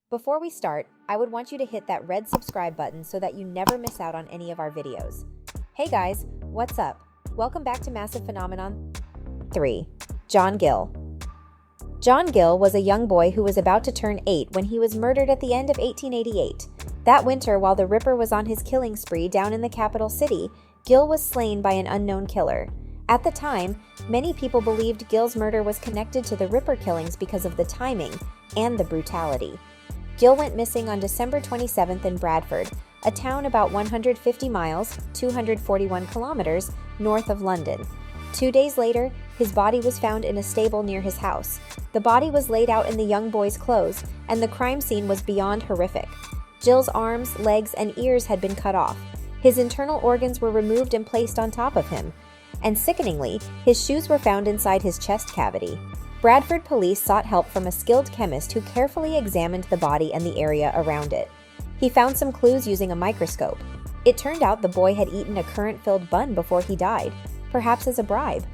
Before we start, I would want you to hit that red subscribe button so that you never miss out on any of our videos. Hey guys, what's up? Welcome back to Massive Phenomenon 3. John Gill. John Gill was a young boy who was about to turn 8 when he was murdered at the end of 1888. That winter, while the Ripper was on his killing spree down in the capital city, Gill was slain by an unknown killer. At the time, many people believed Gill's murder was connected to the Ripper killings because of the timing and the brutality. Gill went missing on December 27th in Bradford, a town about 150 miles, 241 kilometers, north of London. 2 days later, his body was found in a stable near his house. The body was laid out in the young boy's clothes, and the crime scene was beyond horrific. Gill's arms, legs, and ears had been cut off. His internal organs were removed and placed on top of him. And sickeningly, his shoes were found inside his chest cavity. Bradford police sought help from a skilled chemist who carefully examined the body and the area around it. He found some clues using a microscope. It turned out the boy had eaten a currant-filled bun before he died, perhaps as a bribe.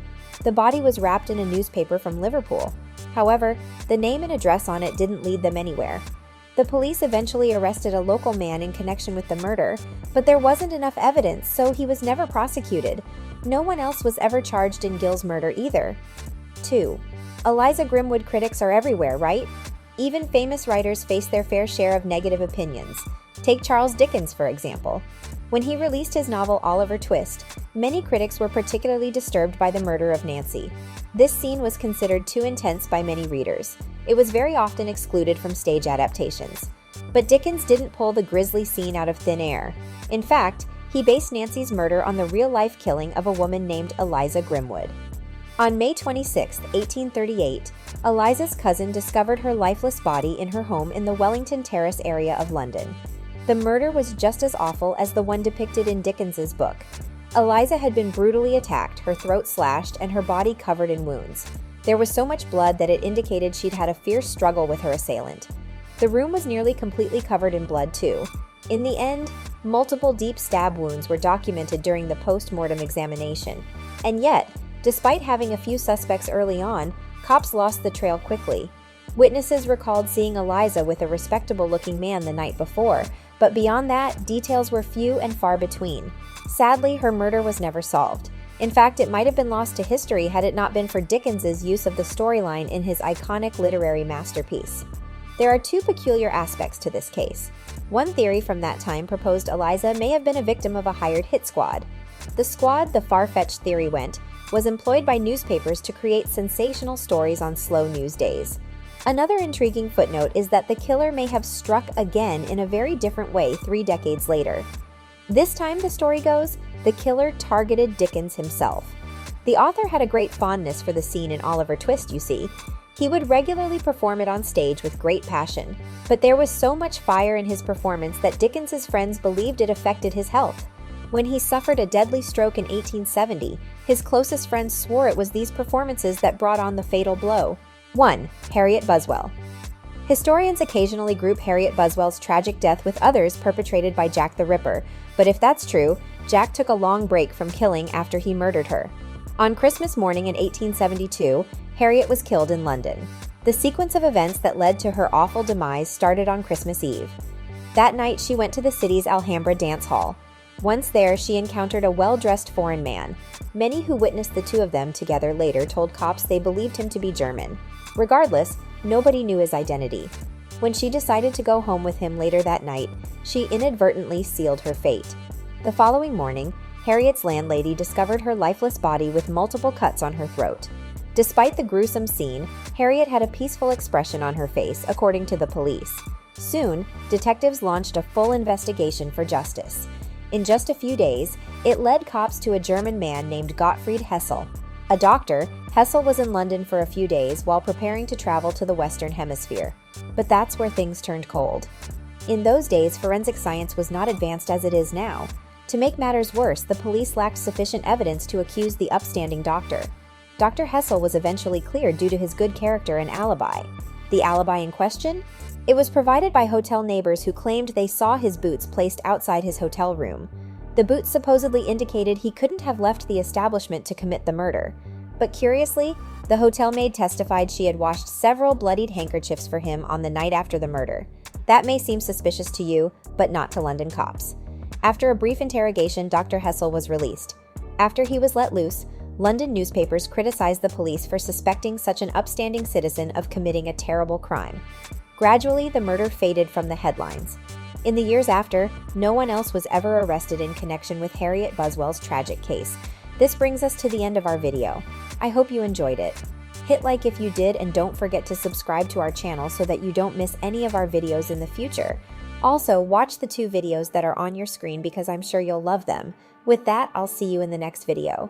The body was wrapped in a newspaper from Liverpool. However, the name and address on it didn't lead them anywhere. The police eventually arrested a local man in connection with the murder, but there wasn't enough evidence, so he was never prosecuted. No one else was ever charged in Gill's murder either. 2. Eliza Grimwood critics are everywhere, right? Even famous writers face their fair share of negative opinions. Take Charles Dickens, for example. When he released his novel Oliver Twist, many critics were particularly disturbed by the murder of Nancy. This scene was considered too intense by many readers. It was very often excluded from stage adaptations. But Dickens didn't pull the grisly scene out of thin air. In fact, he based Nancy's murder on the real-life killing of a woman named Eliza Grimwood. On May 26, 1838, Eliza's cousin discovered her lifeless body in her home in the Wellington Terrace area of London. The murder was just as awful as the one depicted in Dickens's book. Eliza had been brutally attacked, her throat slashed, and her body covered in wounds. There was so much blood that it indicated she'd had a fierce struggle with her assailant. The room was nearly completely covered in blood, too. In the end, multiple deep stab wounds were documented during the post-mortem examination. And yet, despite having a few suspects early on, cops lost the trail quickly. Witnesses recalled seeing Eliza with a respectable-looking man the night before, but beyond that, details were few and far between. Sadly, her murder was never solved. In fact, it might have been lost to history had it not been for Dickens's use of the storyline in his iconic literary masterpiece. There are two peculiar aspects to this case. One theory from that time proposed Eliza may have been a victim of a hired hit squad. The squad, the far-fetched theory went, was employed by newspapers to create sensational stories on slow news days. Another intriguing footnote is that the killer may have struck again in a very different way 3 decades later. This time, the story goes, the killer targeted Dickens himself. The author had a great fondness for the scene in Oliver Twist, you see. He would regularly perform it on stage with great passion, but there was so much fire in his performance that Dickens's friends believed it affected his health. When he suffered a deadly stroke in 1870, his closest friends swore it was these performances that brought on the fatal blow. 1. Harriet Buswell. Historians occasionally group Harriet Buswell's tragic death with others perpetrated by Jack the Ripper, but if that's true, Jack took a long break from killing after he murdered her. On Christmas morning in 1872, Harriet was killed in London. The sequence of events that led to her awful demise started on Christmas Eve. That night, she went to the city's Alhambra dance hall. Once there, she encountered a well-dressed foreign man. Many who witnessed the two of them together later told cops they believed him to be German. Regardless, nobody knew his identity. When she decided to go home with him later that night, she inadvertently sealed her fate. The following morning, Harriet's landlady discovered her lifeless body with multiple cuts on her throat. Despite the gruesome scene, Harriet had a peaceful expression on her face, according to the police. Soon, detectives launched a full investigation for justice. In just a few days, it led cops to a German man named Gottfried Hessel. A doctor, Hessel was in London for a few days while preparing to travel to the Western Hemisphere. But that's where things turned cold. In those days, forensic science was not advanced as it is now. To make matters worse, the police lacked sufficient evidence to accuse the upstanding doctor. Dr. Hessel was eventually cleared due to his good character and alibi. The alibi in question? It was provided by hotel neighbors who claimed they saw his boots placed outside his hotel room. The boots supposedly indicated he couldn't have left the establishment to commit the murder. But curiously, the hotel maid testified she had washed several bloodied handkerchiefs for him on the night after the murder. That may seem suspicious to you, but not to London cops. After a brief interrogation, Dr. Hessel was released. After he was let loose, London newspapers criticized the police for suspecting such an upstanding citizen of committing a terrible crime. Gradually, the murder faded from the headlines. In the years after, no one else was ever arrested in connection with Harriet Buswell's tragic case. This brings us to the end of our video. I hope you enjoyed it. Hit like if you did, and don't forget to subscribe to our channel so that you don't miss any of our videos in the future. Also, watch the 2 videos that are on your screen because I'm sure you'll love them. With that, I'll see you in the next video.